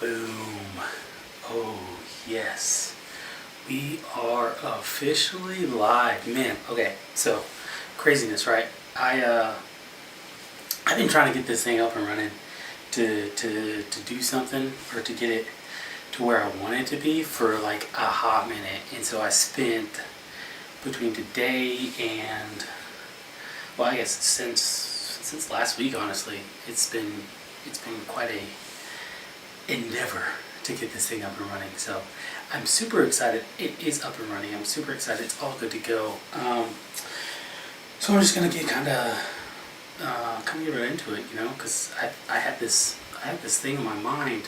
Boom. Oh, yes. We are officially live. Man, okay, so craziness, right? I've been trying to get this thing up and running to do something or to get it to where I want it to be for like a hot minute. And so I spent between today and, well, I guess since last week, honestly, it's been quite a endeavor to get this thing up and running. So I'm super excited. It is up and running. I'm super excited. It's all good to go. So I'm just gonna get kind of get right into it, because I had this thing in my mind,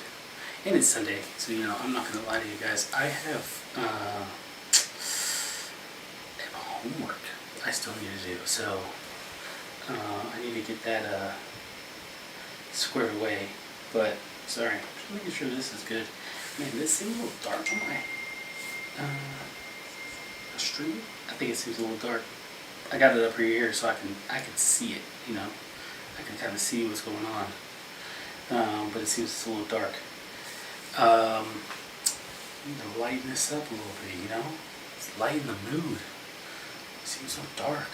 and it's Sunday, so I'm not gonna lie to you guys. I have homework I still need to do, so I need to get that squared away. But sorry, just making sure this is good. Man, this seems a little dark on my stream. I think it seems a little dark. I got it up here so I can see it. I can kind of see what's going on. But it seems it's a little dark. Need to lighten this up a little bit. It's lighten the mood. It seems so dark.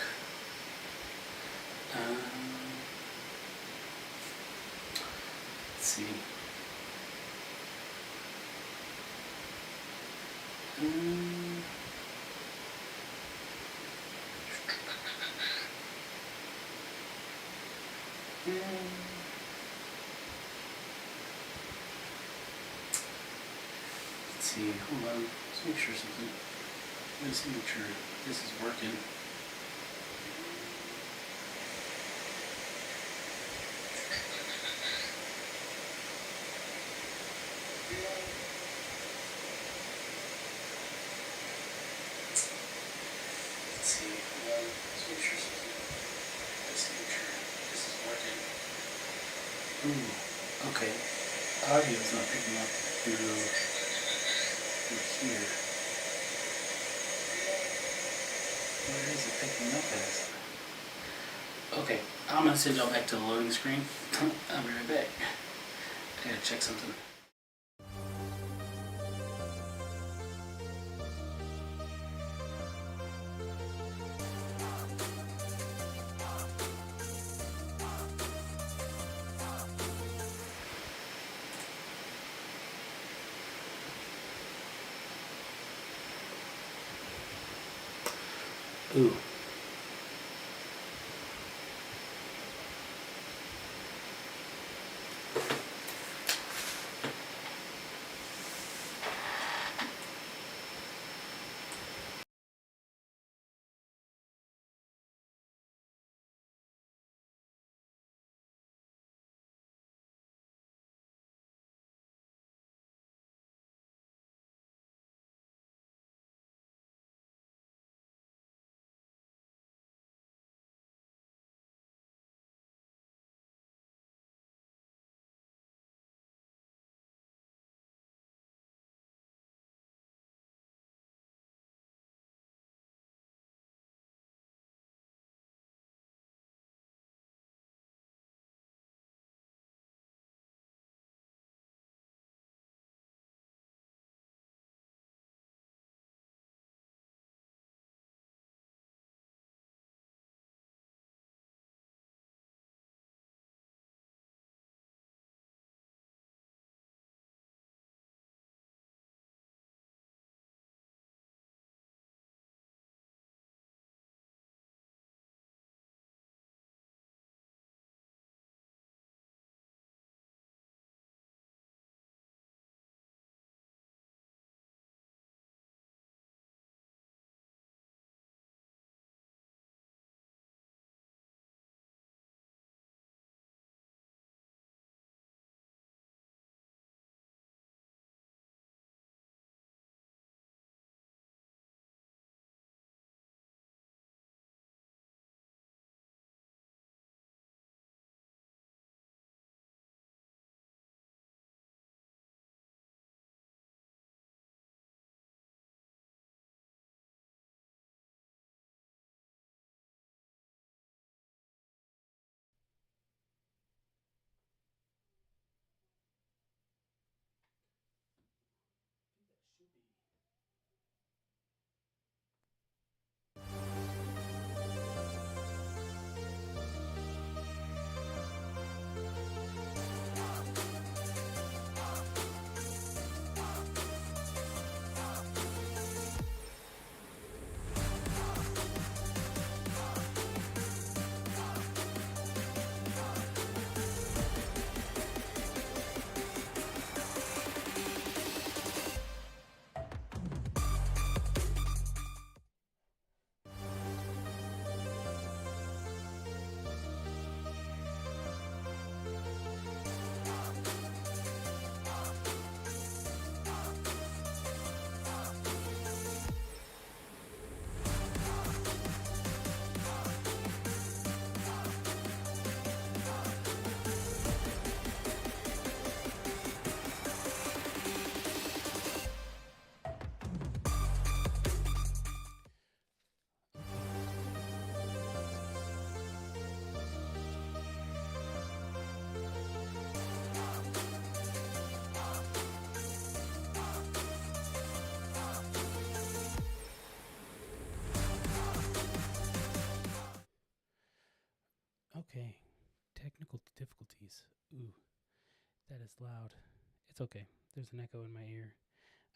Let's see. Let's see, hold on, let's make sure something, let's make sure this is working. Let's see, hold on, let's make sure something, let's make sure this is working. Ooh, okay, audio's not picking up through here. Where is it picking up as? Okay, I'm gonna send y'all back to the loading screen. I'll be right back. I gotta check something. Ooh. this loud. It's okay. There's an echo in my ear.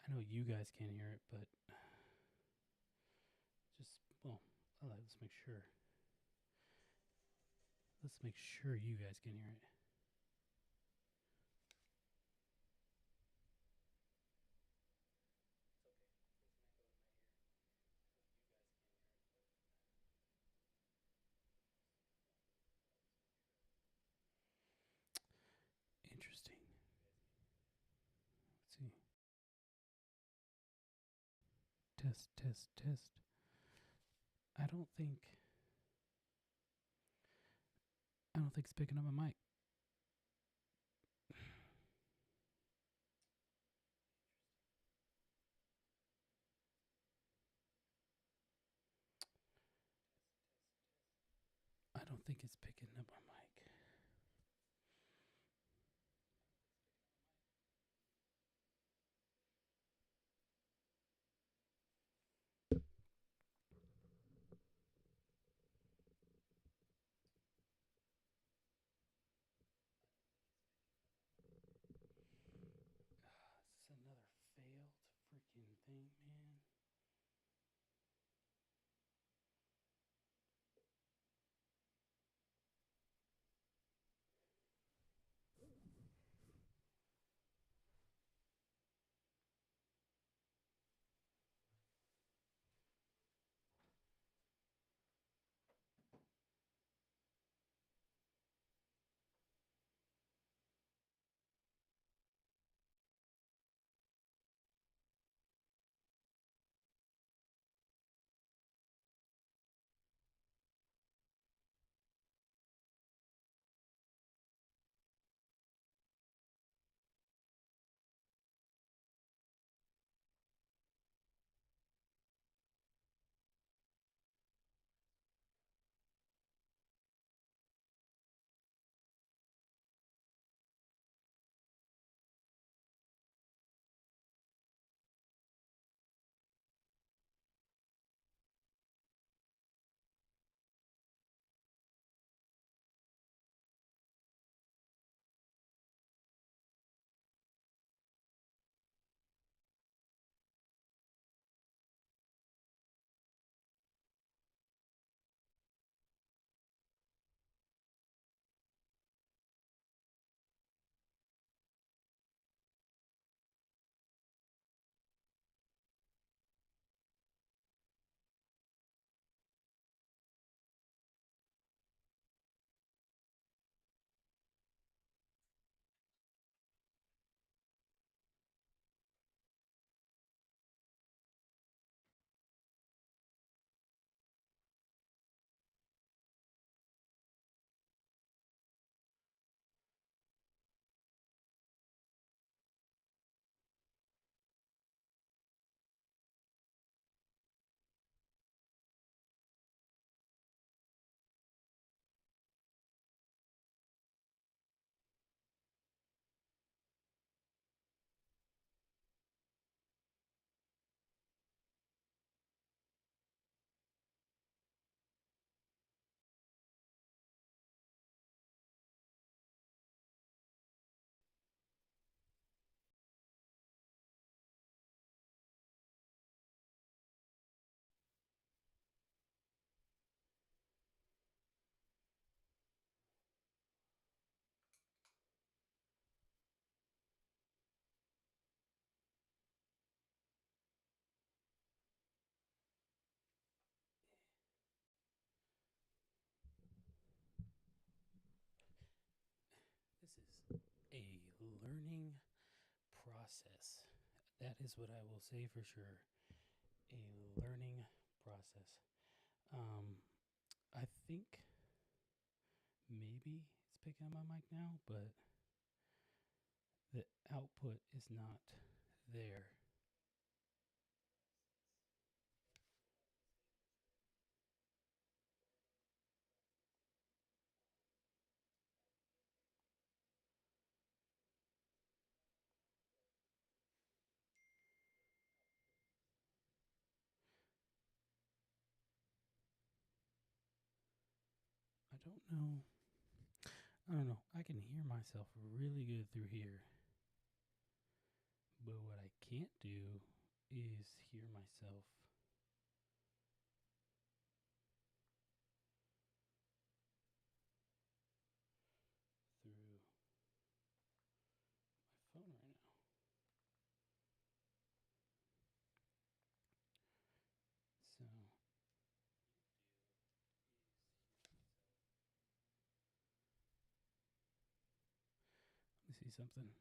I know you guys can't hear it, but just, well, let's make sure. Let's make sure you guys can hear it. Interesting. Let's see. Test, test, test. I don't think it's picking up my mic. I don't think it's picking up my mic. This is another failed freaking thing, man. This is a learning process. That is what I will say for sure. A learning process. Um, I think maybe it's picking up my mic now, but the output is not there. I don't know. I don't know. I can hear myself really good through here. But what I can't do is hear myself through my phone right now. So let me see something.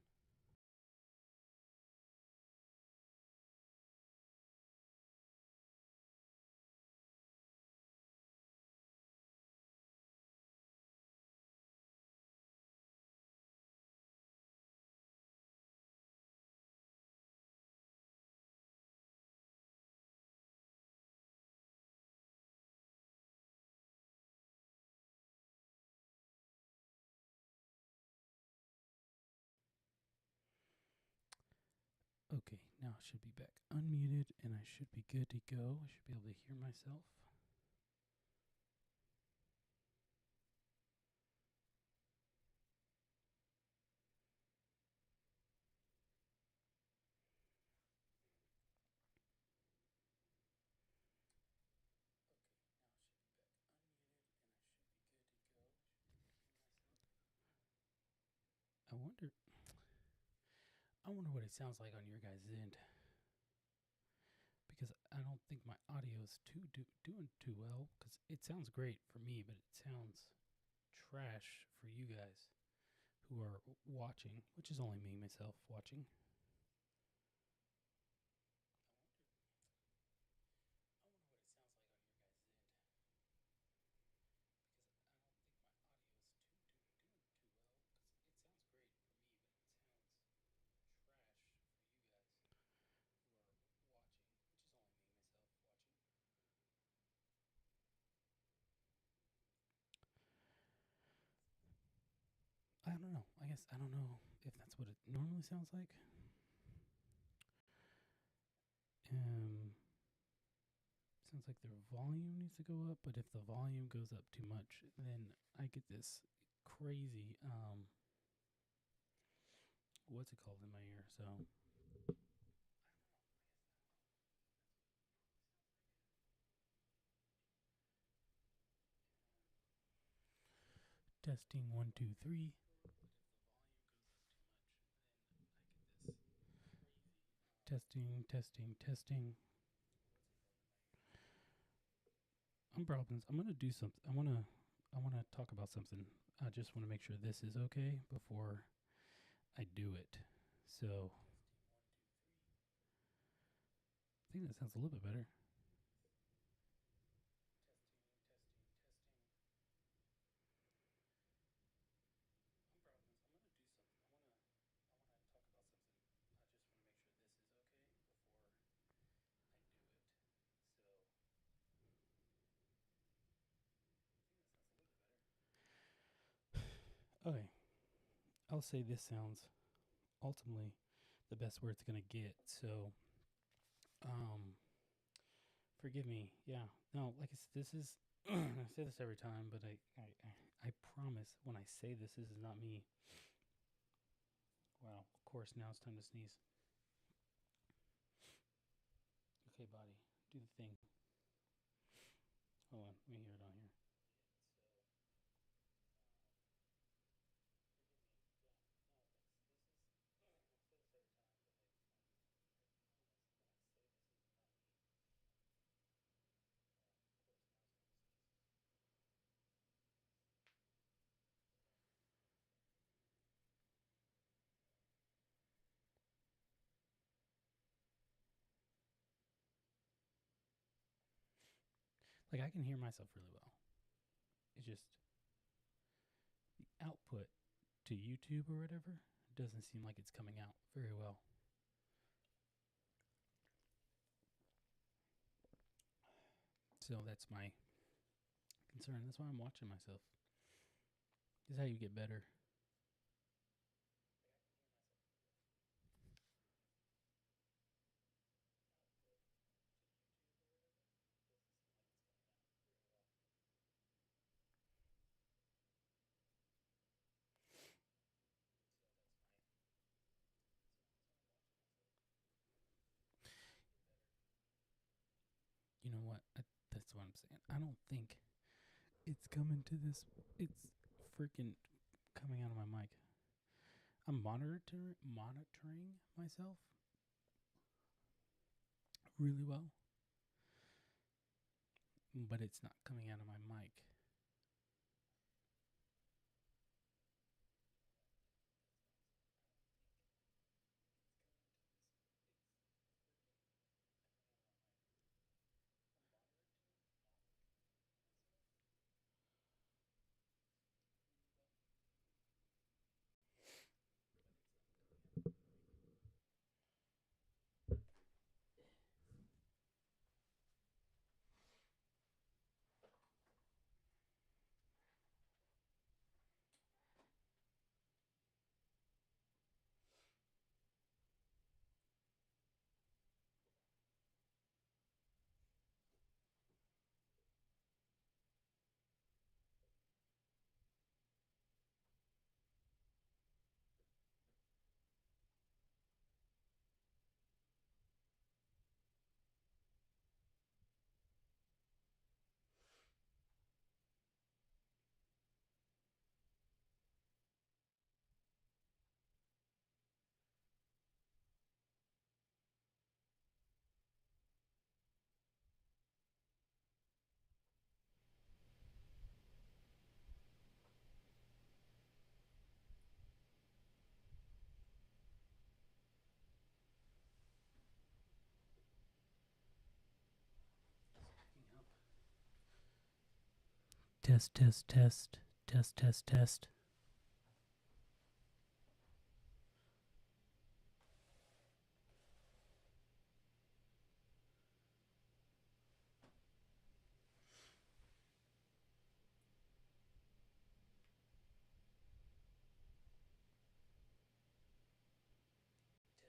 Okay, now I should be back unmuted and I should be good to go. I should be able to hear myself. Okay, now I should be back unmuted and I should be good to go. I wonder what it sounds like on your guys' end. Because I don't think my audio is doing too well. Because it sounds great for me, but it sounds trash for you guys who are watching, which is only me, myself, watching. I wonder what it sounds like on your guys' end. Because I don't think my audio is doing too well. Because it sounds great for me, but it sounds trash for you guys who are watching, which is only me, myself, watching. I don't know. I guess I don't know if that's what it normally sounds like. Sounds like their volume needs to go up, but if the volume goes up too much, then I get this crazy what's it called in my ear. So testing 1 2 3. Testing. I'm gonna do something. I wanna talk about something. I just want to make sure this is okay before I do it. So I think that sounds a little bit better. Testing. I'm gonna do something. I wanna talk about something. I just want to make sure this is okay before I do it. So I think that sounds a little bit better. Okay. I'll say this sounds ultimately the best where it's gonna get. So forgive me. Yeah. No, like I said, this is I say this every time, but I promise when I say this is not me. Wow, of course now it's time to sneeze. Okay, body, do the thing. Hold on, let me hear it on here. Like I can hear myself really well. It's just the output to YouTube or whatever doesn't seem like it's coming out very well. So that's my concern. That's why I'm watching myself. This is how you get better. coming to this. It's freaking coming out of my mic. I'm monitoring myself really well, but it's not coming out of my mic. Test, test, test, test, test, test. Test, test, test, test, test, test.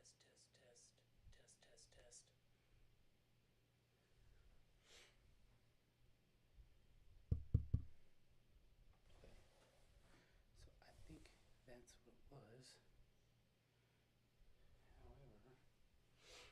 Okay. So I think that's what it was. However, okay.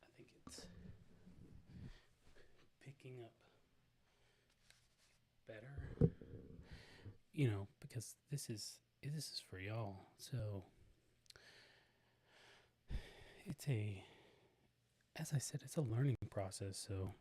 I think it's picking up better. Because this is for y'all. So it's as I said, it's a learning process. So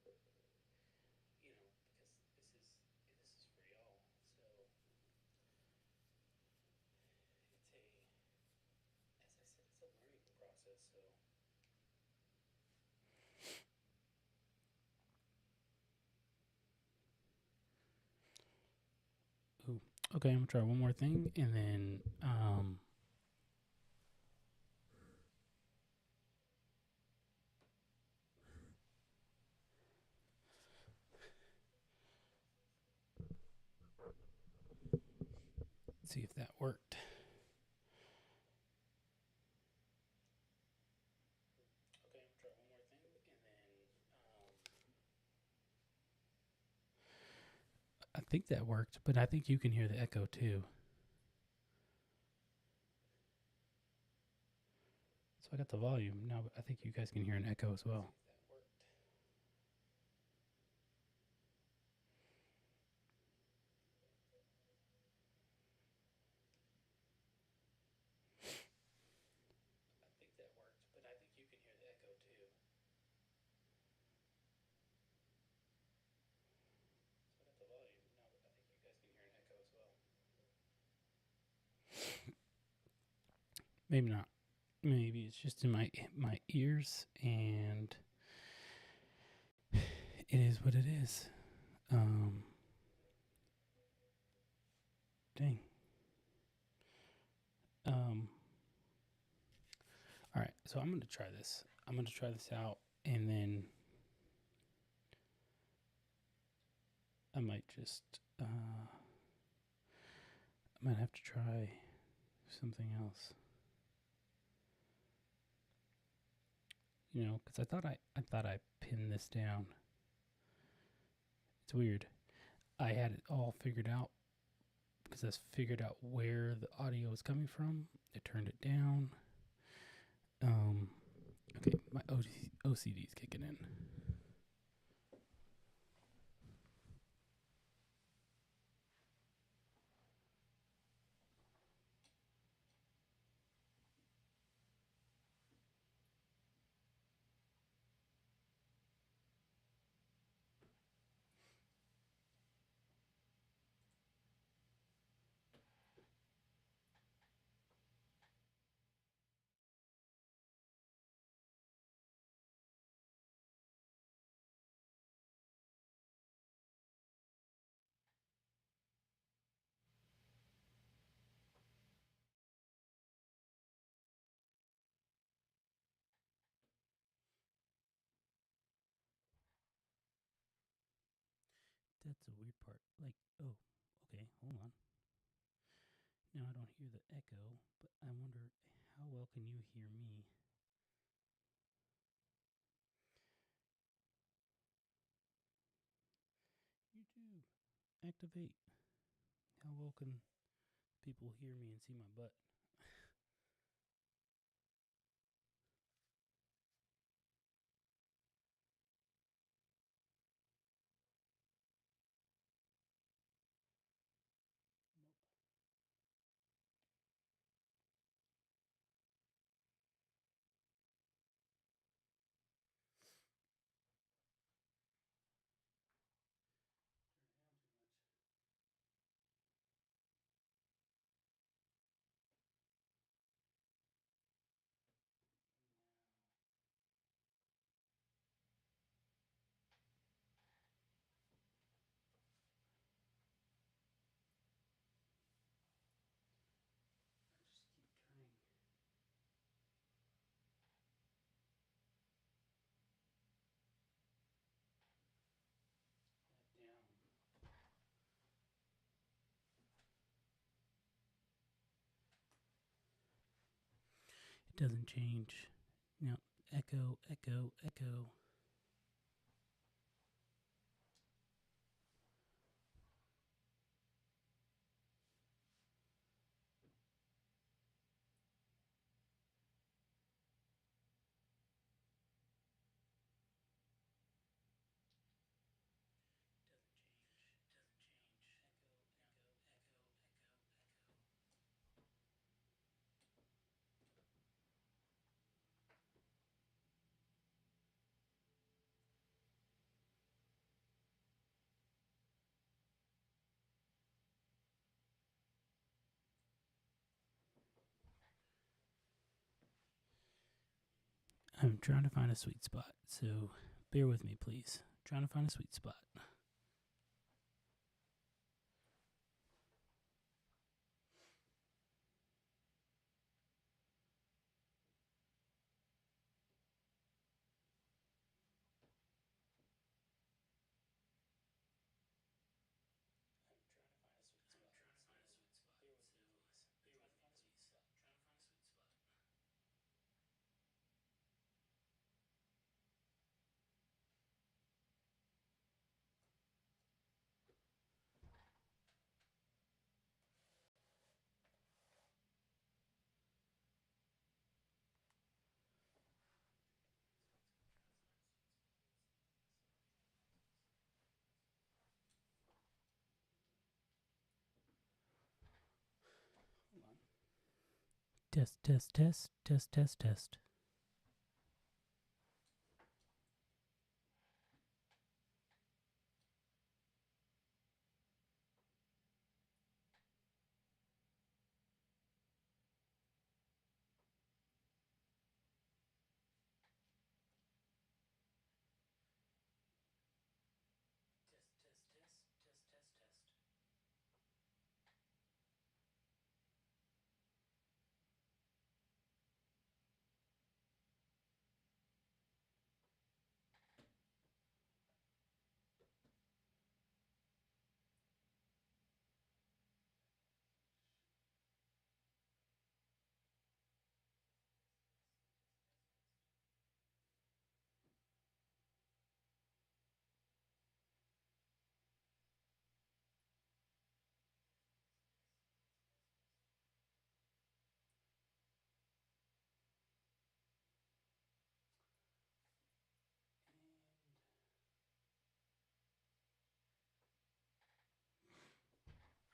because this is for y'all. So as I said, it's a learning process. So Okay, I'm gonna try one more thing, and then see if that worked. Okay, I'm gonna try one more thing, and then I think that worked, but I think you can hear the echo too. So I got the volume now, but I think you guys can hear an echo as well. I think that worked, but I think you can hear the echo too. So I got the volume now, but I think you guys can hear an echo as well. Maybe not. Maybe it's just in my ears, and it is what it is. Dang. All right, so I'm gonna try this. I'm gonna try this out, and then I might just I might have to try something else. You know, because I thought I pinned this down. It's weird. I had it all figured out because I figured out where the audio was coming from. I turned it down. Okay, my OCD is kicking in. That's a weird part. Like, oh, okay, hold on. Now I don't hear the echo, but I wonder how well can you hear me? YouTube, activate. How well can people hear me and see my butt? It doesn't change. Now, echo, echo, echo. I'm trying to find a sweet spot, so bear with me, please. Trying to find a sweet spot. Test, test, test, test, test, test. Test, test, test, test, test, test.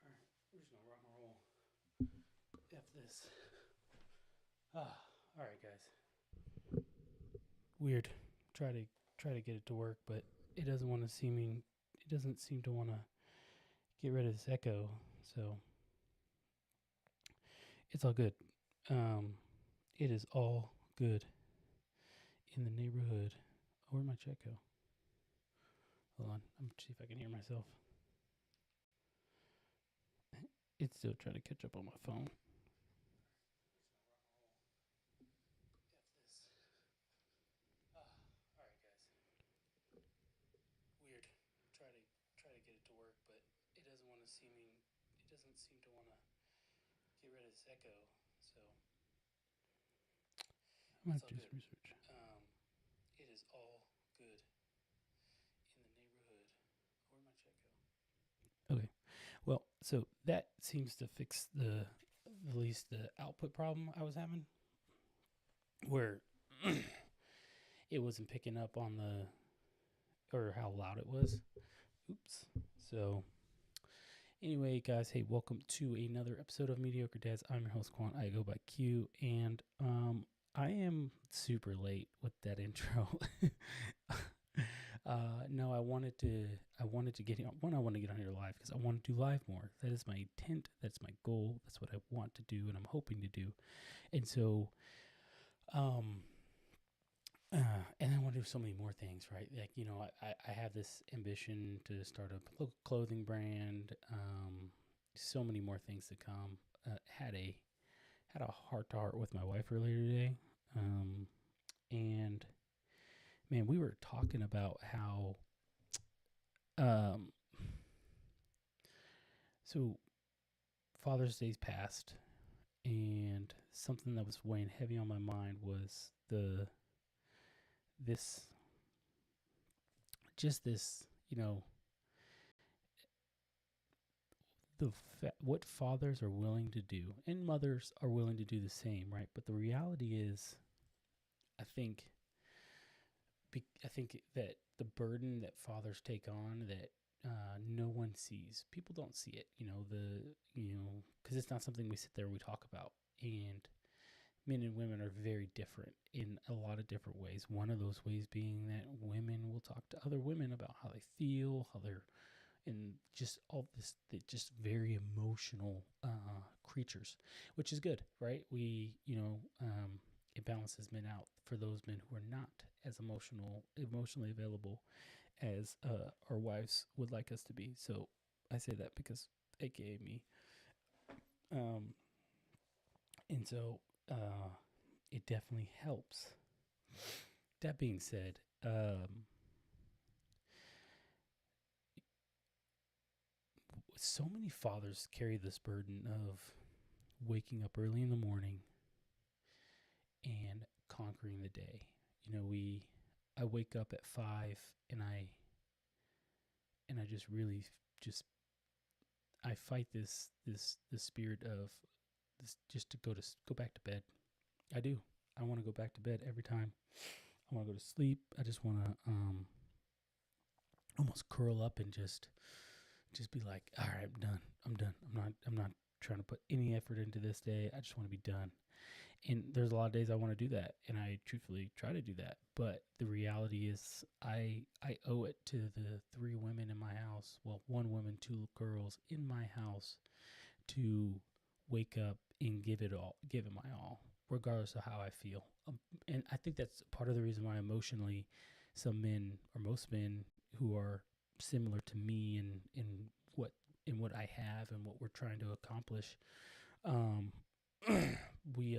Alright, we're just gonna rock and roll. F this. Alright guys. Weird. Try to get it to work, but it doesn't want to it doesn't seem to want to get rid of this echo, so it's all good. It is all good in the neighborhood. Oh, where'd my check go? Hold on, I'm gonna see if I can hear myself. It's still trying to catch up on my phone. Alright guys. Weird. Try to get it to work, but it doesn't want to it doesn't seem to want to get rid of this echo, so I'm gonna have to do some research. It is all good in the neighborhood. Where'd my check go? Okay. Well, so that seems to fix at least the output problem I was having, where it wasn't picking up on or how loud it was. Oops. So anyway, guys, hey, welcome to another episode of Mediocre Dads. I'm your host, Quan. I go by Q, and I am super late with that intro. No, I wanted to get on. I want to get on here live because I want to do live more. That is my intent. That's my goal. That's what I want to do, and I'm hoping to do. And so, and I want to do so many more things, right? Like, I have this ambition to start a clothing brand. So many more things to come. Had a heart to heart with my wife earlier today, and man, we were talking about how, so Father's Day's passed, and something that was weighing heavy on my mind was this, what fathers are willing to do, and mothers are willing to do the same, right? But the reality is, I think that the burden that fathers take on that no one sees, people don't see it, because it's not something we sit there and we talk about. And men and women are very different in a lot of different ways. One of those ways being that women will talk to other women about how they feel, how they're, and just all this, they're just very emotional creatures, which is good, right? It balances men out for those men who are not as emotionally available as our wives would like us to be. So I say that because, aka me. And so it definitely helps. That being said, so many fathers carry this burden of waking up early in the morning and conquering the day. I wake up at 5 and I just really I fight this spirit of this, just to go back to bed. I do. I want to go back to bed every time. I want to go to sleep. I just want to almost curl up and just be like, all right, I'm done. I'm not trying to put any effort into this day. I just want to be done. And there's a lot of days I want to do that, and I truthfully try to do that. But the reality is, I owe it to the 3 women in my house. Well, 1 woman, 2 girls in my house, to wake up and give it my all, regardless of how I feel. And I think that's part of the reason why emotionally, some men or most men who are similar to me in what I have and what we're trying to accomplish, we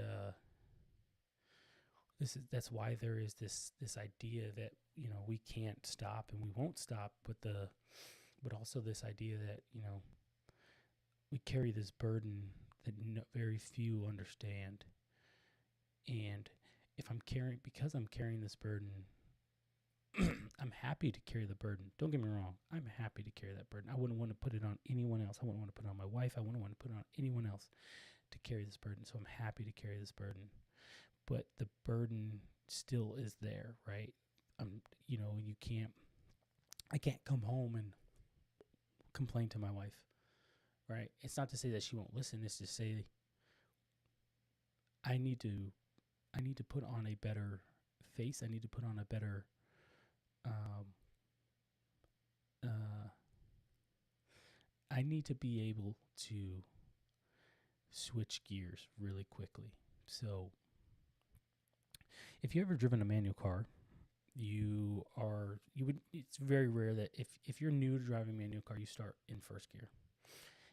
that's why there is this idea that we can't stop and we won't stop, but also this idea that we carry this burden that very few understand. And because I'm carrying this burden, I'm happy to carry the burden. Don't get me wrong. I'm happy to carry that burden. I wouldn't want to put it on anyone else. I wouldn't want to put it on my wife. I wouldn't want to put it on anyone else to carry this burden. So I'm happy to carry this burden. But the burden still is there, right? I can't come home and complain to my wife, right? It's not to say that she won't listen. It's to say I need to put on a better face. I need to put on a better I need to be able to switch gears really quickly. So if you ever driven a manual car, it's very rare that if you're new to driving a manual car, you start in first gear.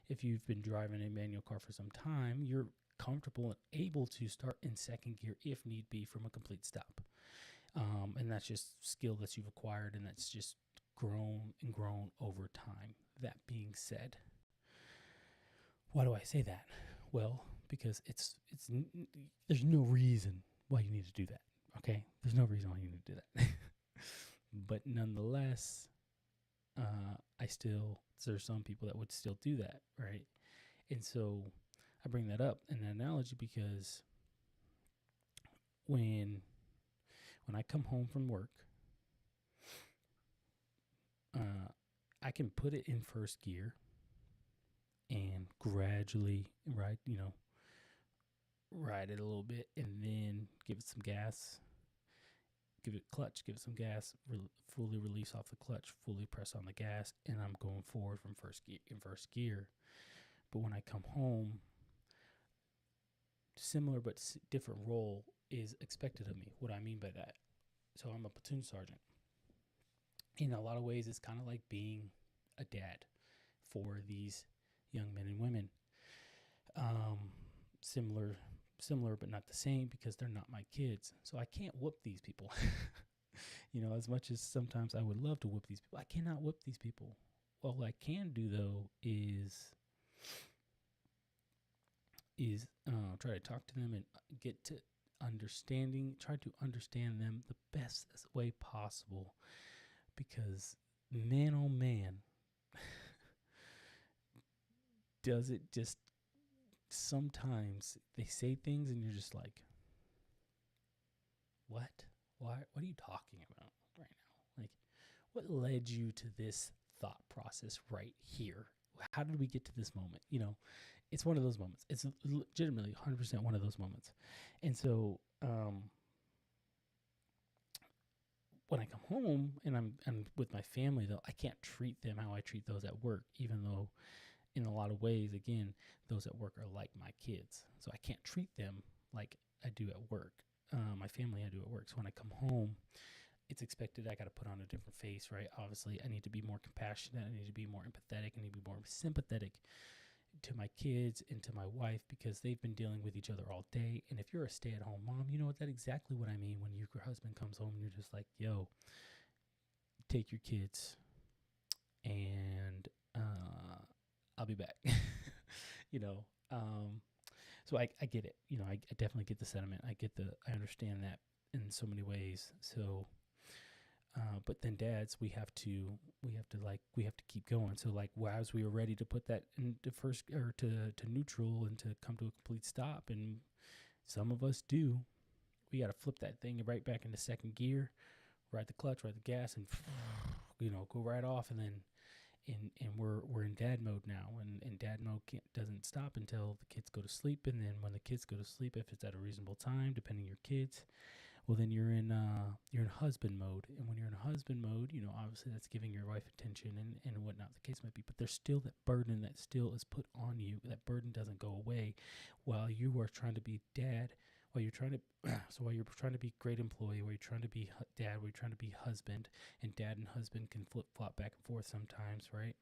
If you've been driving a manual car for some time, you're comfortable and able to start in second gear if need be from a complete stop. And that's just skill that you've acquired, and that's just grown and grown over time. That being said, why do I say that? Well, because there's no reason why you need to do that. Okay, there's no reason why you need to do that. But nonetheless, there's some people that would still do that, right? And so I bring that up in an analogy because when I come home from work, I can put it in first gear and gradually ride it a little bit, and then give it some gas, give it clutch, give it some gas, fully release off the clutch, fully press on the gas, and I'm going forward from first gear. But when I come home, similar but different role is expected of me. What I mean by that, so I'm a platoon sergeant. In a lot of ways, it's kind of like being a dad for these young men and women. Similar, but not the same, because they're not my kids. So I can't whoop these people. As much as sometimes I would love to whoop these people, I cannot whoop these people. What I can do, though, is try to talk to them and get to try to understand them the best way possible. Because man, oh man, does it just, sometimes they say things and you're just like, what? Why? What are you talking about right now? Like, what led you to this thought process right here? How did we get to this moment? It's one of those moments. It's legitimately 100% one of those moments. And so, when I come home and I'm with my family, though, I can't treat them how I treat those at work, even though in a lot of ways, again, those at work are like my kids. So I can't treat them like I do at work. My family I do at work. So when I come home, it's expected I got to put on a different face, right? Obviously, I need to be more compassionate. I need to be more empathetic. I need to be more sympathetic to my kids and to my wife, because they've been dealing with each other all day. And if you're a stay-at-home mom, you know that's exactly what I mean when your husband comes home and you're just like, yo, take your kids and I'll be back. So I get it. I definitely get the sentiment. I understand that in so many ways. So but then dads, we have to keep going. So like, as we were ready to put that into first, or to neutral, and to come to a complete stop, and some of us do, we got to flip that thing right back into second gear, ride the clutch, ride the gas, and go right off. And and we're in dad mode now, and dad mode doesn't stop until the kids go to sleep. And then when the kids go to sleep, if it's at a reasonable time, depending on your kids, well, then you're in husband mode. And when you're in husband mode, obviously that's giving your wife attention and whatnot the case might be. But there's still that burden that still is put on you. That burden doesn't go away while you are trying to be dad, while you're trying to while you're trying to be great employee, while you're trying to be dad, while you're trying to be husband. And dad and husband can flip flop back and forth sometimes, right?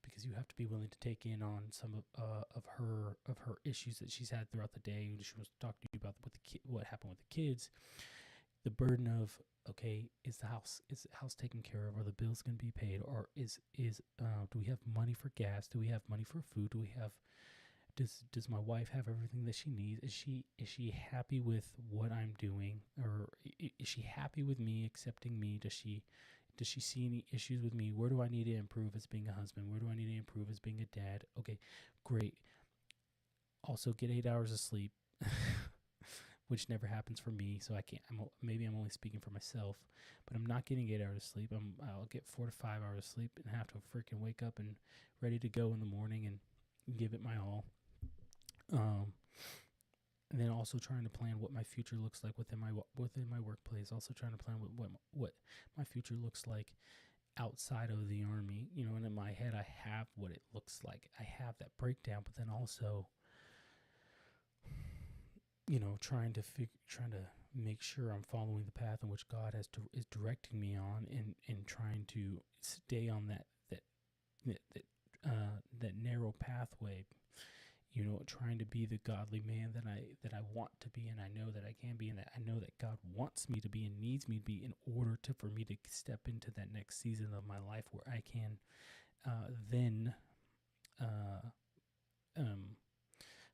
Because you have to be willing to take in on some of her issues that she's had throughout the day. And she wants to talk to you about what happened with the kids. The burden of, okay, is the house taken care of? Are the bills going to be paid? Or do we have money for gas? Do we have money for food? Does my wife have everything that she needs? Is she happy with what I'm doing? Or is she happy with me accepting me? Does she see any issues with me? Where do I need to improve as being a husband? Where do I need to improve as being a dad? Okay, great. Also get 8 hours of sleep, which never happens for me. So I can't, maybe I'm only speaking for myself, but I'm not getting 8 hours of sleep. I'll get 4 to 5 hours of sleep and have to freaking wake up and ready to go in the morning and give it my all. And then also trying to plan what my future looks like within my workplace. Also trying to plan what my future looks like outside of the Army. And in my head, I have what it looks like. I have that breakdown, but then also, trying to make sure I'm following the path in which God is directing me on, and trying to stay on that narrow pathway. Trying to be the godly man that I want to be, and I know that I can be, and that I know that God wants me to be and needs me to be in order for me to step into that next season of my life where I can then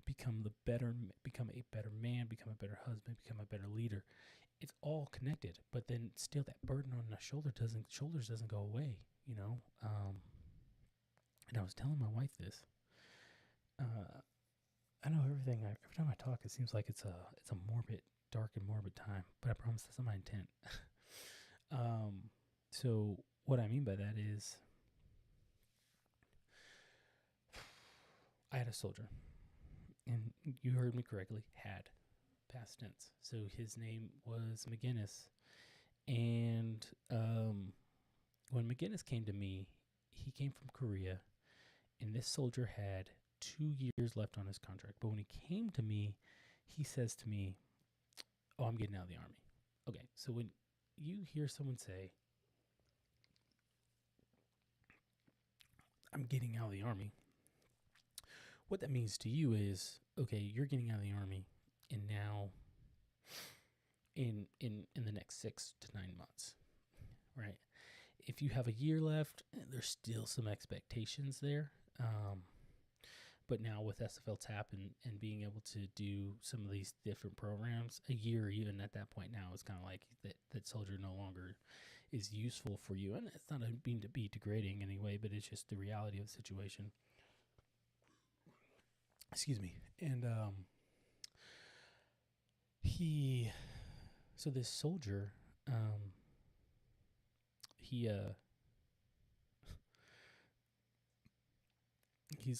become a better man, become a better husband, become a better leader. It's all connected, but then still that burden on the shoulders doesn't go away. And I was telling my wife this. I know every time I talk, it seems like it's a dark and morbid time, but I promise that's not my intent. So what I mean by that is, I had a soldier, and you heard me correctly, had, past tense. So his name was McGinnis, and when McGinnis came to me, he came from Korea, and this soldier had 2 years left on his contract. But when he came to me, he says to me, "Oh, I'm getting out of the Army." Okay, so when you hear someone say, "I'm getting out of the Army," what that means to you is, okay, you're getting out of the Army, and now in the next 6 to 9 months, right? If you have a year left, there's still some expectations there. But now with SFL TAP and being able to do some of these different programs, a year even at that point now is kind of like that soldier no longer is useful for you. And it's not being to be degrading anyway, but it's just the reality of the situation. Excuse me. And so this soldier, he's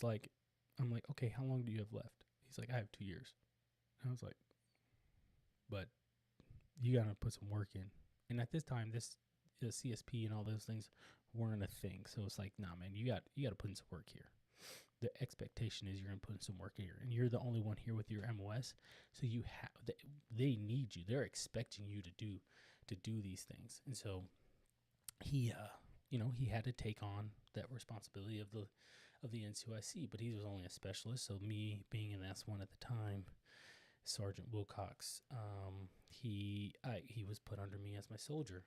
like, I'm like, "Okay, how long do you have left?" He's like, "I have 2 years." And I was like, "But you got to put some work in." And at this time, the CSP and all those things weren't a thing. So it's like, "Nah, man, you got to put in some work here." The expectation is you're going to put in some work here, and you're the only one here with your MOS. So they need you. They're expecting you to do these things. And so he had to take on that responsibility of the NCOIC, but he was only a specialist. So me being an S1 at the time, Sergeant Wilcox, he was put under me as my soldier.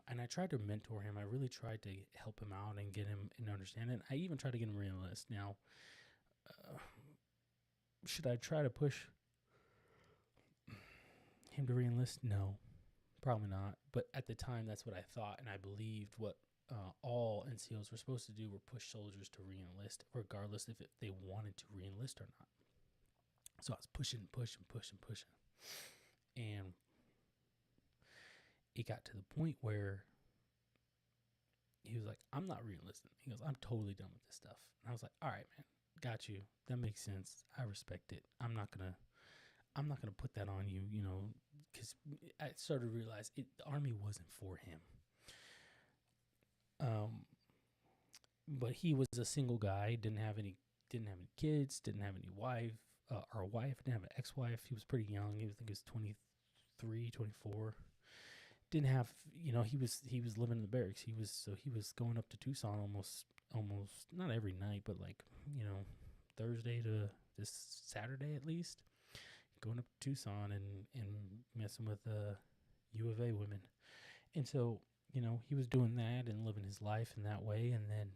And I tried to mentor him. I really tried to help him out and get him an understanding. I even tried to get him re-enlist. Now, should I try to push him to re-enlist? No, probably not. But at the time, that's what I thought, and I believed what all NCOs were supposed to do were push soldiers to re-enlist, regardless if they wanted to re-enlist or not. So I was pushing. And it got to the point where he was like, I'm not re-enlisting. He goes, I'm totally done with this stuff. And I was like, all right, man, got you. That makes sense. I respect it. I'm not gonna put that on you, because I started to realize the Army wasn't for him. But he was a single guy, didn't have any kids, didn't have any wife, or a wife, didn't have an ex-wife. He was pretty young. I think he was 23, 24. Didn't have, he was living in the barracks. He was going up to Tucson almost not every night, but like, Thursday to this Saturday at least, going up to Tucson and messing with U of A women. And so, he was doing that and living his life in that way. And then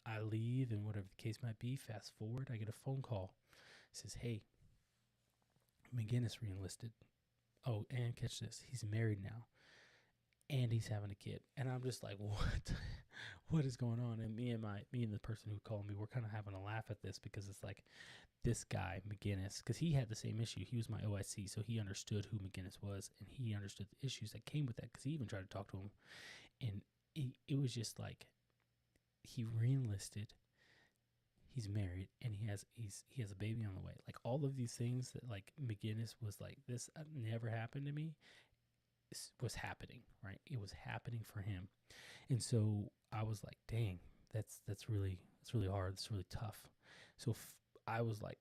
I leave, and whatever the case might be, fast forward, I get a phone call. It says, hey, McGinnis re-enlisted. Oh, and catch this, he's married now, and he's having a kid. And I'm just like, what is going on? And me and the person who called me, we're kind of having a laugh at this, because it's like, this guy McGinnis, because he had the same issue. He was my OIC, so he understood who McGinnis was, and he understood the issues that came with that, because he even tried to talk to him. And it was just like, he re-enlisted, he's married, and he has a baby on the way. Like, all of these things that, like, McGinnis was like, this never happened to me, was happening, right? It was happening for him. And so I was like, dang, that's really hard. It's really tough. So I was like,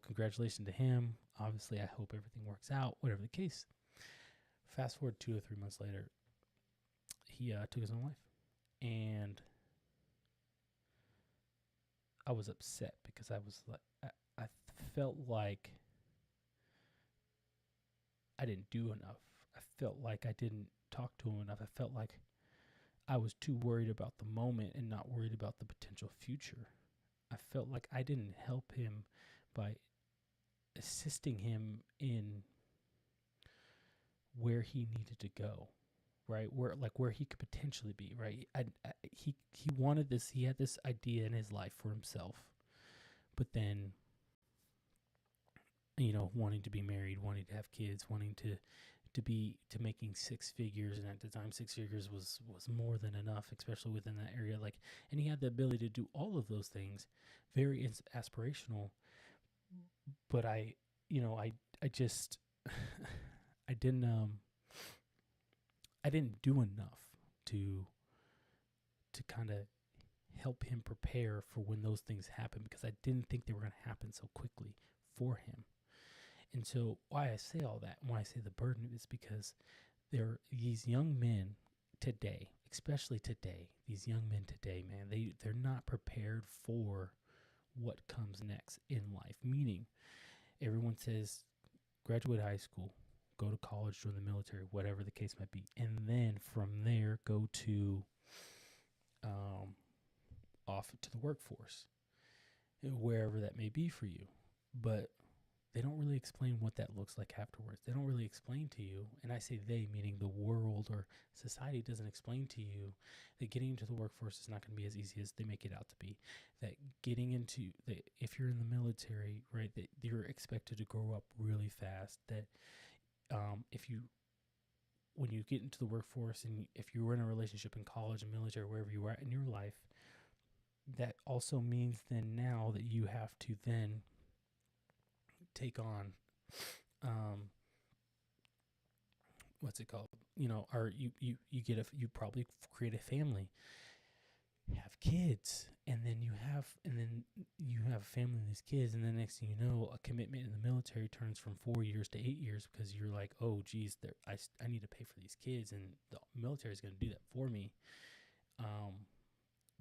congratulations to him. Obviously, I hope everything works out, whatever the case. Fast forward 2 or 3 months later, he took his own life. And I was upset, because I was like, I felt like I didn't do enough. I felt like I didn't talk to him enough. I felt like I was too worried about the moment and not worried about the potential future. I felt like I didn't help him by assisting him in where he needed to go, right? Where he could potentially be, right? He wanted this. He had this idea in his life for himself, but then, wanting to be married, wanting to have kids, wanting to making 6 figures, and at the time 6 figures was more than enough, especially within that area. Like, and he had the ability to do all of those things, very aspirational. But I just I didn't do enough to kind of help him prepare for when those things happen, because I didn't think they were going to happen so quickly for him. And so why I say all that, and why I say the burden, is because there are these young men today, especially today, these young men today, man, they're not prepared for what comes next in life. Meaning, everyone says, graduate high school, go to college, join the military, whatever the case might be. And then from there, go to off to the workforce, wherever that may be for you. But they don't really explain what that looks like afterwards. They don't really explain to you, and I say they, meaning the world or society, doesn't explain to you that getting into the workforce is not going to be as easy as they make it out to be. That getting into if you're in the military, right, that you're expected to grow up really fast. That when you get into the workforce, and if you were in a relationship in college and military, wherever you are in your life, that also means then now that you have to then take on what's it called, or you probably create a family, have kids, and then you have a family and these kids, and then next thing you know, a commitment in the military turns from 4 years to 8 years, because you're like, oh geez, I need to pay for these kids, and the military is going to do that for me.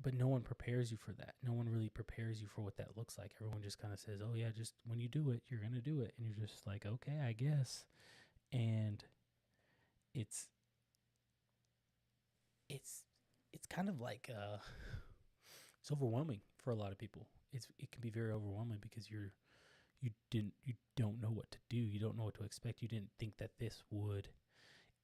But no one prepares you for that. No one really prepares you for what that looks like. Everyone just kind of says, oh yeah, just when you do it, you're going to do it. And you're just like, okay, I guess. And it's kind of like, it's overwhelming for a lot of people. It can be very overwhelming, because you don't know what to do. You don't know what to expect. You didn't think that this would,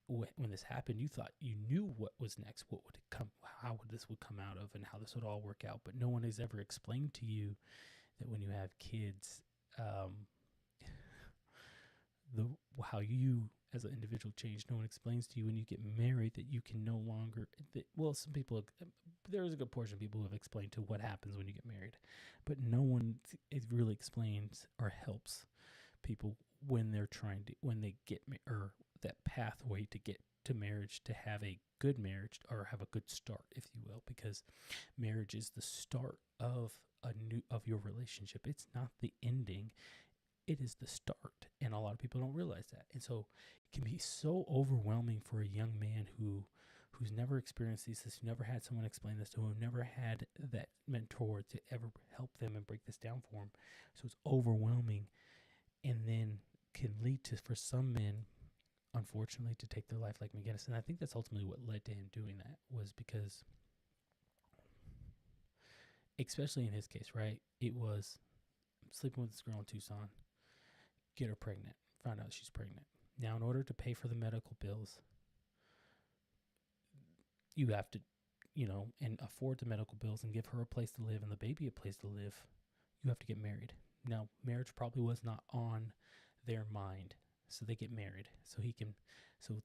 when this happened, you thought you knew what was next, what would it come, how this would come out of, and how this would all work out. But no one has ever explained to you that when you have kids, how you as an individual change. No one explains to you when you get married that you can no longer, some people, there is a good portion of people who have explained to what happens when you get married, but no one really explains or helps people when they're when they get, or that pathway to get to marriage, to have a good marriage or have a good start, if you will, because marriage is the start of your relationship. It's not the ending. It is the start, and a lot of people don't realize that. And so it can be so overwhelming for a young man who's never experienced this, who never had someone explain this to him, never had that mentor to ever help them and break this down for him. So it's overwhelming, and then can lead to, for some men, unfortunately, to take their life like McGinnis. And I think that's ultimately what led to him doing that, was because, especially in his case, right, it was sleeping with this girl in Tucson, get her pregnant, find out she's pregnant. Now, in order to pay for the medical bills, you have to, and afford the medical bills and give her a place to live and the baby a place to live, you have to get married. Now, marriage probably was not on their mind, so they get married. So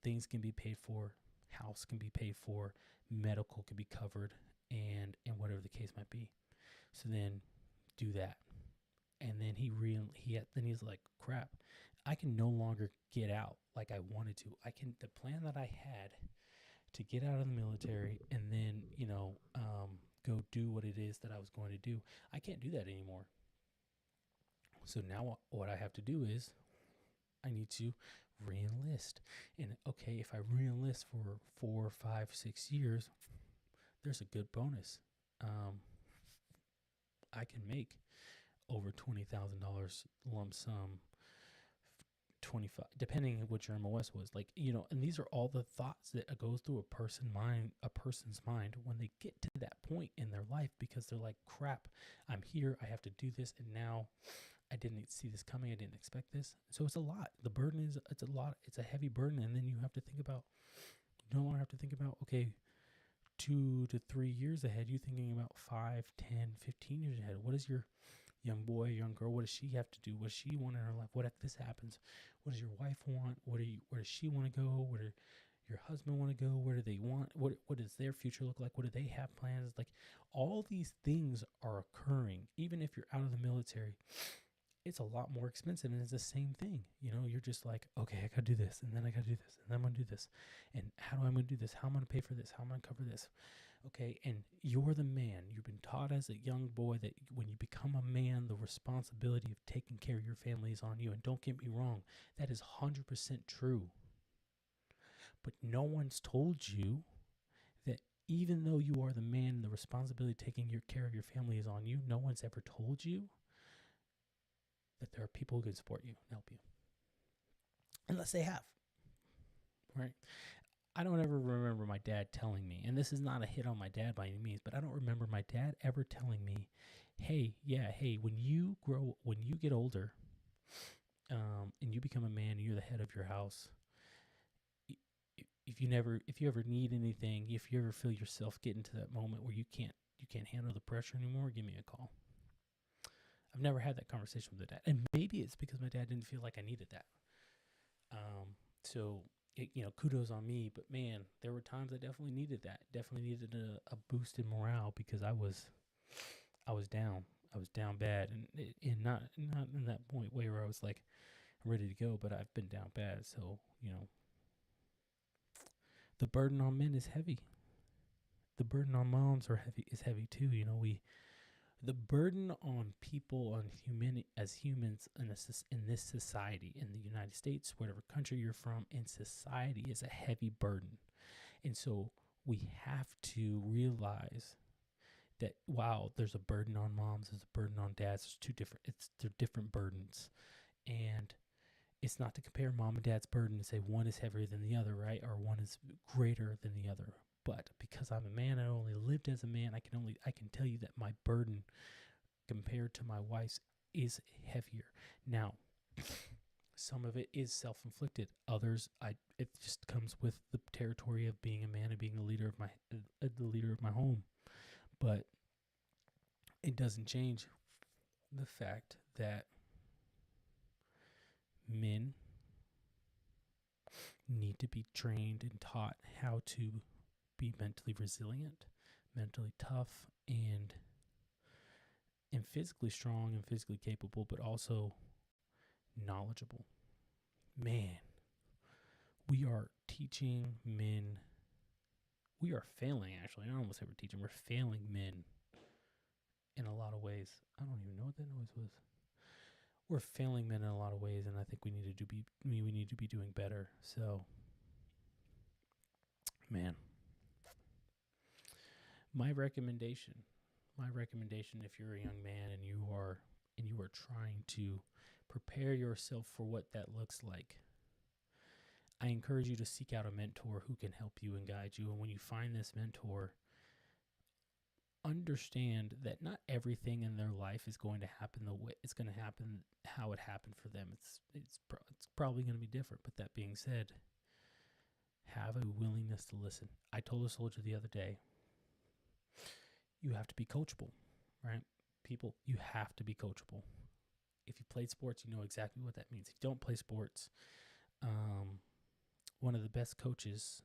things can be paid for, house can be paid for, medical can be covered, and whatever the case might be. So then do that. And then he's like, crap, I can no longer get out like I wanted to. The plan that I had to get out of the military and then, go do what it is that I was going to do, I can't do that anymore. So now what I have to do is I need to re-enlist. And okay, if I re-enlist for 4, 5, 6 years, there's a good bonus. I can make over $20,000 lump sum, 25, depending on what your MOS was. And these are all the thoughts that goes through a person's mind when they get to that point in their life, because they're like, crap, I'm here, I have to do this, and now I didn't see this coming, I didn't expect this. So it's a lot. The burden it's a lot, it's a heavy burden, and then you have to think about, you no longer have to think about, okay, 2 to 3 years ahead, you're thinking about 5, 10, 15 years ahead. What does your young boy, young girl, what does she have to do? What does she want in her life? What if this happens? What does your wife want? Where does she want to go? Where does your husband want to go? Where do they want? What does their future look like? What do they have plans? Like, all these things are occurring. Even if you're out of the military, it's a lot more expensive, and it's the same thing. You're just like, okay, I gotta do this, and then I gotta do this, and then I'm gonna do this, and how am I gonna do this? How am I gonna pay for this? How am I gonna cover this? Okay, and you're the man. You've been taught as a young boy that when you become a man, the responsibility of taking care of your family is on you. And don't get me wrong, that is 100% true. But no one's told you that even though you are the man, the responsibility of taking care of your family is on you. No one's ever told you that there are people who can support you and help you. Unless they have. Right? I don't ever remember my dad telling me, and this is not a hit on my dad by any means, but I don't remember my dad ever telling me, hey, when you get older, and you become a man and you're the head of your house, if you ever need anything, if you ever feel yourself getting to that moment where you can't handle the pressure anymore, give me a call. I've never had that conversation with the dad. And maybe it's because my dad didn't feel like I needed that. Kudos on me. But man, there were times I definitely needed that. Definitely needed a boost in morale, because I was down. I was down bad. And not in that point way where I was like ready to go, but I've been down bad. So, the burden on men is heavy. The burden on moms is heavy too. The burden on people, on as humans in this society, in the United States, whatever country you're from, in society, is a heavy burden. And so we have to realize that, wow, there's a burden on moms, there's a burden on dads. They're different burdens. And it's not to compare mom and dad's burden and say one is heavier than the other, right? Or one is greater than the other. But because I'm a man, I only lived as a man, I can tell you that my burden compared to my wife's is heavier. Now, some of it is self-inflicted. Others, it just comes with the territory of being a man and being the leader of my home. But it doesn't change the fact that men need to be trained and taught how to be mentally resilient, mentally tough, and physically strong and physically capable, but also knowledgeable. Man, we are teaching men. We are failing, actually. I don't almost say we're teaching. We're failing men in a lot of ways. I don't even know what that noise was. We're failing men in a lot of ways, and I think we need to be doing better. So, man, my recommendation, if you're a young man and you are trying to prepare yourself for what that looks like, I encourage you to seek out a mentor who can help you and guide you. And when you find this mentor, understand that not everything in their life is going to happen the way it's going to happen, how it happened for them. It's probably going to be different. But that being said, have a willingness to listen. I told a soldier the other day, you have to be coachable, right? People, you have to be coachable. If you played sports, you know exactly what that means. If you don't play sports, one of the best coaches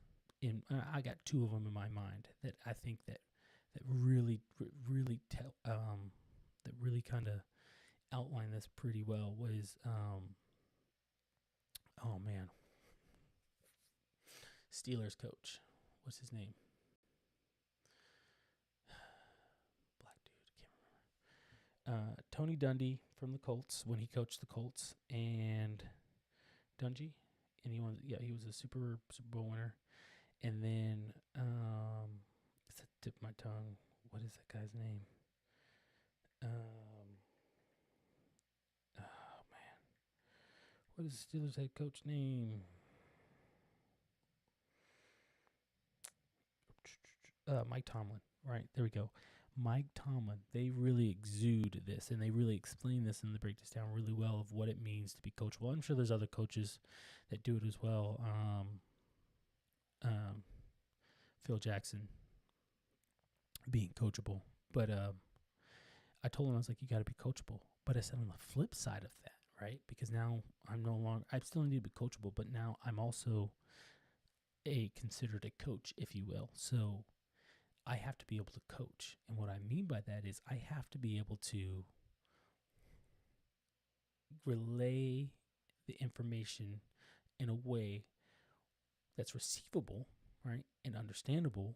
I got two of them in my mind that I think that really kind of outline this pretty well was Steelers coach. What's his name? Black dude, can't remember. Tony Dungy from the Colts when he coached the Colts, and Dungy, and he was a Super Bowl winner. And then it's a tip of my tongue. What is that guy's name? Oh man, what is the Steelers head coach name? Mike Tomlin. Right, there we go. Mike Tomlin. They really exude this, and they really explain this, and they break this down really well of what it means to be coachable. I'm sure there's other coaches that do it as well. Phil Jackson being coachable, but I told him, I was like, you got to be coachable. But I said on the flip side of that, right? Because now I still need to be coachable, but now I'm also considered a coach, if you will. So I have to be able to coach. And what I mean by that is I have to be able to relay the information in a way that's receivable, right? And understandable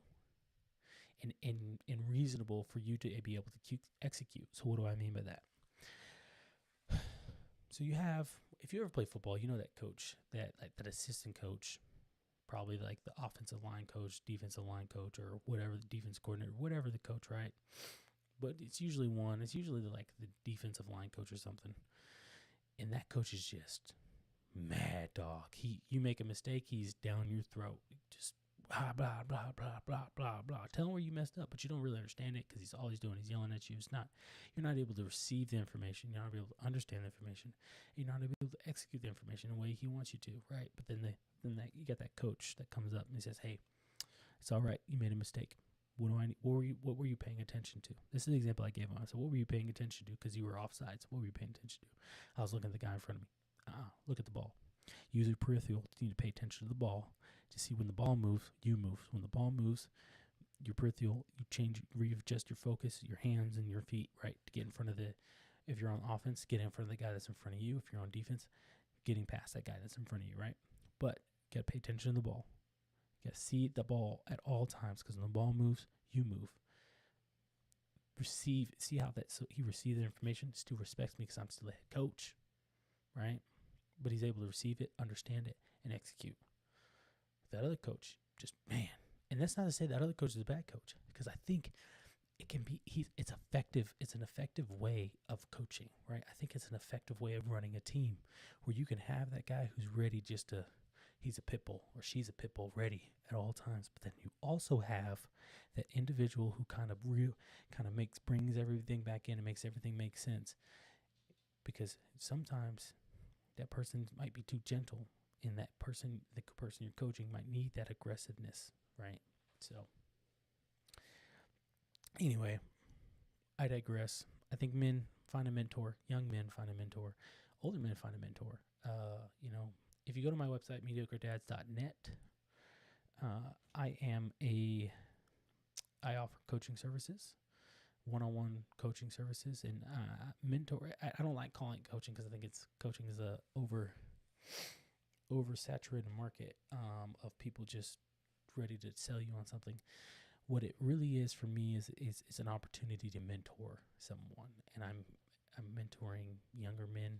and reasonable for you to be able to execute. So what do I mean by that? So you have, if you ever play football, you know that coach, that assistant coach, probably like the offensive line coach, defensive line coach, or whatever, the defense coordinator, whatever the coach, right? But it's usually like the defensive line coach or something. And that coach is just mad dog. You make a mistake, he's down your throat. Just blah, blah, blah, blah, blah, blah, blah. Tell him where you messed up, but you don't really understand it because all he's doing is yelling at you. You're not able to receive the information. You're not able to understand the information. You're not able to execute the information in the way he wants you to, right? But then you got that coach that comes up and he says, hey, it's all right. You made a mistake. What were you paying attention to? This is the example I gave him. I said, what were you paying attention to? Because you were offsides. What were you paying attention to? I was looking at the guy in front of me. Look at the ball. Use your peripheral. You need to pay attention to the ball to see when the ball moves, you move. When the ball moves, your peripheral, readjust your focus, your hands and your feet, right? To get in front of if you're on offense, get in front of the guy that's in front of you. If you're on defense, getting past that guy that's in front of you, right? But you got to pay attention to the ball. You got to see the ball at all times because when the ball moves, you move. See how so he received the information, still respects me because I'm still a head coach, right? But he's able to receive it, understand it, and execute. That other coach, just man. And that's not to say that other coach is a bad coach, because I think it can be. It's effective. It's an effective way of coaching, right? I think it's an effective way of running a team, where you can have that guy who's ready he's a pit bull or she's a pit bull ready at all times. But then you also have that individual who brings everything back in and makes everything make sense, because sometimes that person might be too gentle, and the person you're coaching might need that aggressiveness, right? So anyway, I digress. I think men find a mentor, young men find a mentor, older men find a mentor. if you go to my website, mediocredads.net, I offer coaching services, one-on-one coaching services, and mentor. I don't like calling it coaching because I think coaching is a oversaturated market of people just ready to sell you on something. What it really is for me is an opportunity to mentor someone, and I'm mentoring younger men,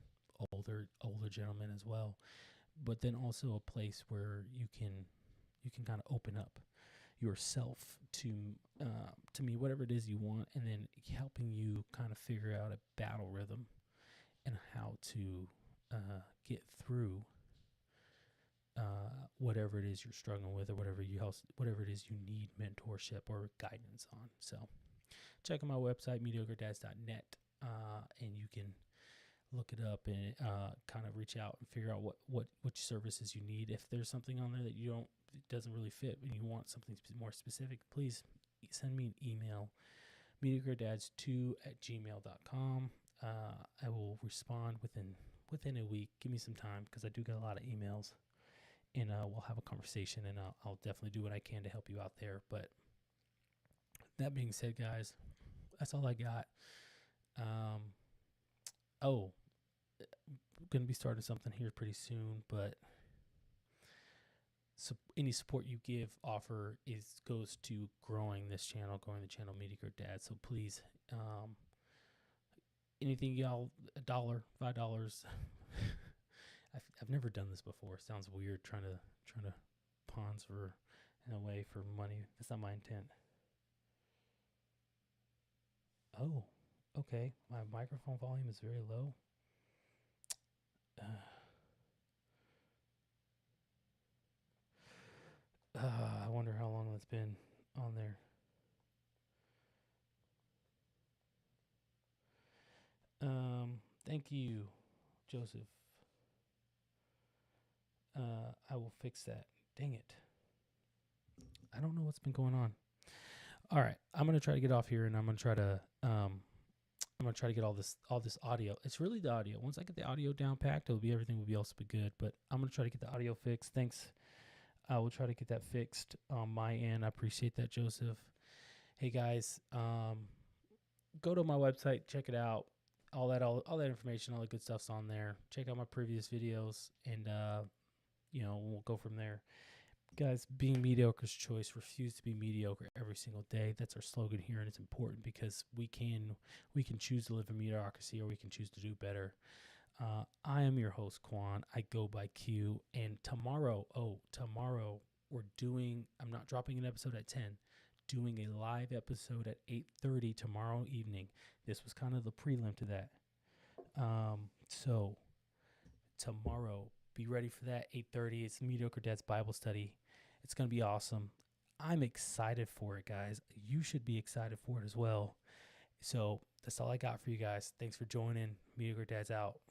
older gentlemen as well, but then also a place where you can kind of open up yourself to me, whatever it is you want, and then helping you kind of figure out a battle rhythm and how to get through whatever it is you're struggling with, or whatever it is you need mentorship or guidance on. So check out my website, mediocredads.net, and you can look it up and kind of reach out and figure out which services you need. If there's something on there that it doesn't really fit and you want something more specific, please send me an email, mediocredads2@gmail.com. I will respond within a week. Give me some time because I do get a lot of emails, and we'll have a conversation, and I'll definitely do what I can to help you out there. But that being said, guys, that's all I got. I'm going to be starting something here pretty soon, but so any support you offer goes to growing the channel Mediocre Dads. So please, anything y'all, $1, $5. I've never done this before. Sounds weird trying to pawns for in a way for money. That's not my intent. Oh, okay. My microphone volume is very low. I wonder how long that's been on there. Thank you, Joseph. I will fix that. Dang it. I don't know what's been going on. All right, I'm gonna try to get off here, and I'm gonna try to get all this audio. It's really the audio. Once I get the audio down packed, everything will be also be good. But I'm gonna try to get the audio fixed. Thanks. I will try to get that fixed on my end. I appreciate that, Joseph. Hey guys, go to my website, check it out. All that information, all the good stuff's on there. Check out my previous videos, and we'll go from there. Guys, being mediocre's choice. Refuse to be mediocre every single day. That's our slogan here, and it's important because we can choose to live in mediocrity, or we can choose to do better. I am your host, Quan. I go by Q. And tomorrow I'm not dropping an episode at 10, doing a live episode at 8:30 tomorrow evening. This was kind of the prelim to that. So tomorrow, be ready for that, 8:30. It's Mediocre Dads Bible Study. It's going to be awesome. I'm excited for it, guys. You should be excited for it as well. So that's all I got for you guys. Thanks for joining. Mediocre Dads out.